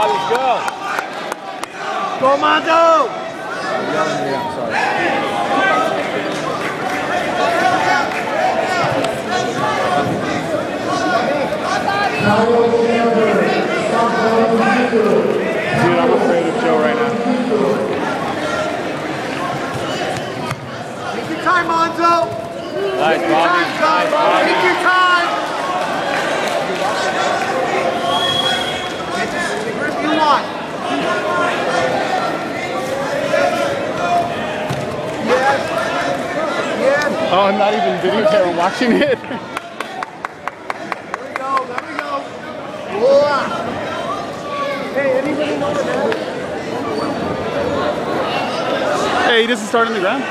Bobby, go. Go, Manzo! Dude, I'm afraid of Joe right now. Take your time, Manzo! Nice, Bobby. Nice, Bobby. Take your time! Get the grip you want. Yes. Yes. Oh, I'm not even video camera watching it. There we go, there we go. Whoa. Hey, anybody know the net? Hey, he doesn't start on the ground?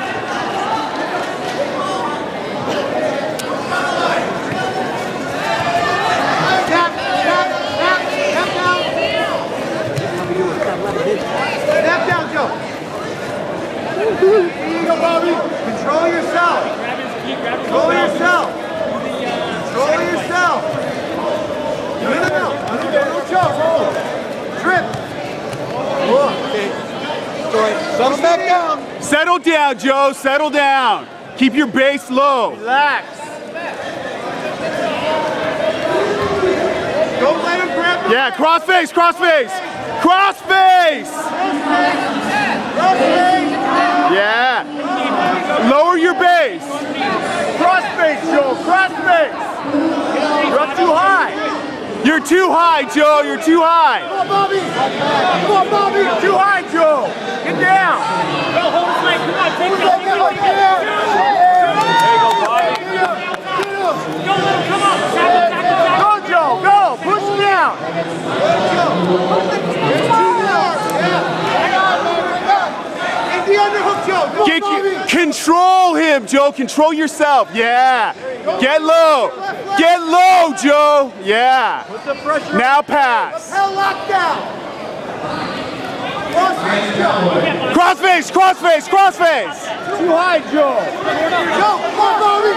Snap down. Snap down, Joe. Here you go, Bobby. Control yourself. Control yourself. Control yourself. No. Joe. Trip. Okay. Settle back down. Settle down, Joe. Settle down. Keep your base low. Relax. Don't let him grab the Yeah, cross face, cross face. Cross face. Yeah. Lower your base. cross face, Joe. Cross face. You're up too high. You're too high, Joe. You're too high. Come on, Bobby. Come on, Bobby. Too high, Joe. Get down. Go, hold his leg. Come on, take it. There you go, Bobby. Don't let him come up. Tackle. Go, Joe. Go. Push him down. Take the underhook, Joe. Come on, Bobby. Control him, Joe. Control yourself. Yeah. Get low. Get low, Joe. Yeah. Put the pressure Now pass. Hell lockdown. Cross face, Joe. Cross face, cross face, cross face. Too high, Joe. Joe, come on, Bobby.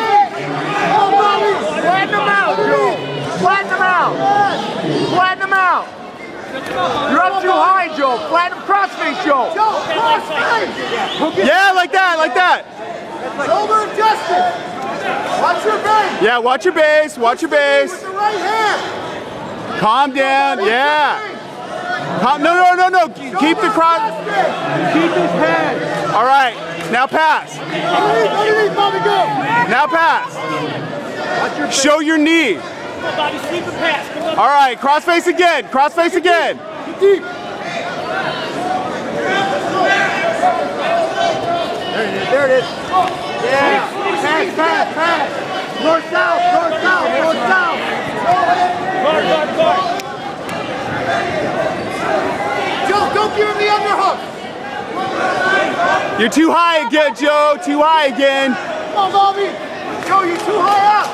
Come on, Bobby. Flatten him out, Joe. Flatten him out. Flatten him out. You're up too high, Joe. Flatten him, cross face, Joe. Joe, cross face. Yeah, like that, like that. Shoulder adjusted. Watch your base. Yeah, watch your base, watch your base. With the right hand. Calm down, yeah. No. Keep the cross. Keep his head. All right, now pass. Underneath, Bobby, go. Now pass. Watch your base. Show your knee. Come on, Bobby, sleep and pass. Come on. All right, cross face again, cross face again. Get deep. There it is. Yeah. Pass. North, south. Guard. Joe, don't give him the underhook. You're too high again, Joe, too high again. Come on, Bobby. Joe, you're too high up.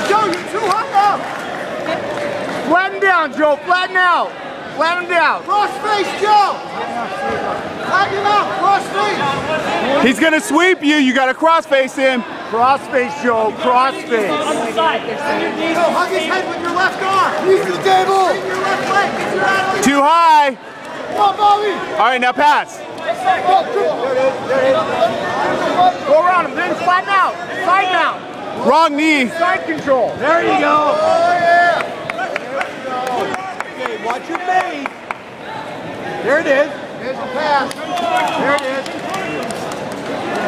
Joe, you're too high up. Flatten down, Joe. Flatten out. Flatten down. Cross face, Joe. Flatten him out. Cross face. He's gonna sweep you, you gotta cross face him. Cross face, Joe. Cross face. On the side. Joe, hug his head with your left arm. Use the table. Take your left leg. Get your out. Too high. Come on, Bobby. All right, now pass. There it is. Go around him. Then flatten out. Side down. Wrong knee. Side control. There you go. Oh, yeah. Okay, watch your base. There it is. There's the pass. There it is.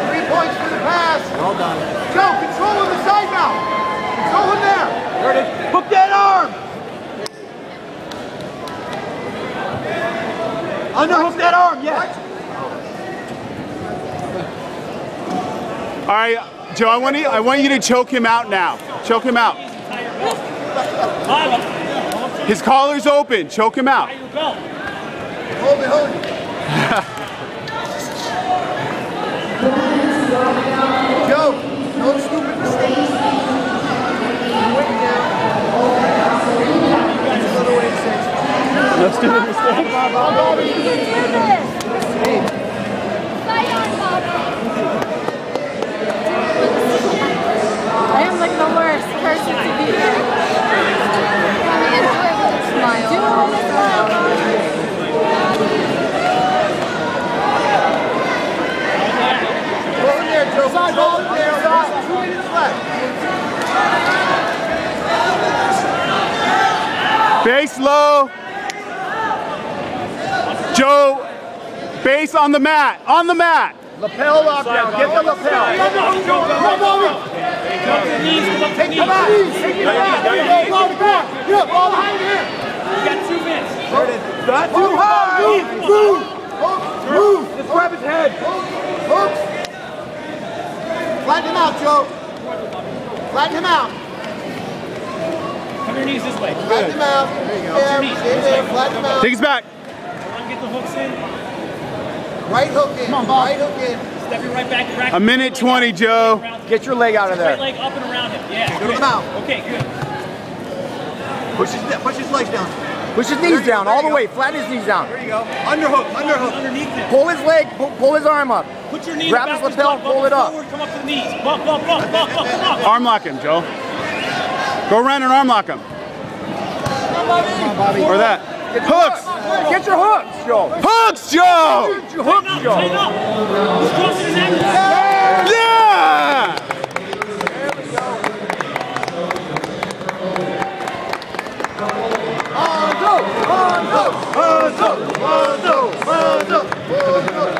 3 points for the pass. Well done. Joe, control on the side now. Control him there. There it is. Hook that arm. Underhook that arm, yes. All right, Joe, I want you to choke him out now. Choke him out. His collar's open, choke him out. Hold it. Joe, no stupid mistakes. No stupid mistakes. I am like the worst person to be here. Smile. Base low. Joe, base on the mat. On the mat. Lapel lockdown. Get the lapel. Come on, knees. Take Come on. You got 2 minutes. Not too high. Move. Move. Just grab his head. Hooks. Flatten him out, Joe. Flatten him out. Come your knees this way. Flatten him out. There you go. Flatten him out. Take us back. Get the hooks in. Right hook in. Right hook in. Step your right back. A minute 20, Joe. Get your leg out of there. Right leg up and around him. Yeah. Good him out. Okay, good. Push his legs down. Push his knees down all the way. Flatten his knees down. There you go. Underhook. Underneath him. Pull his leg. Pull his arm up. Put your knee Grab his lapel. Pull it up. Forward, come up to the knees. Bump, come on. Arm lock him, Joe. Go around and arm lock him. Or that. Hooks. Get your hooks, Joe. Hooks, Joe. Get your hooks, Joe. Tighten up. He's crossing his ankles. Yeah. Manzo.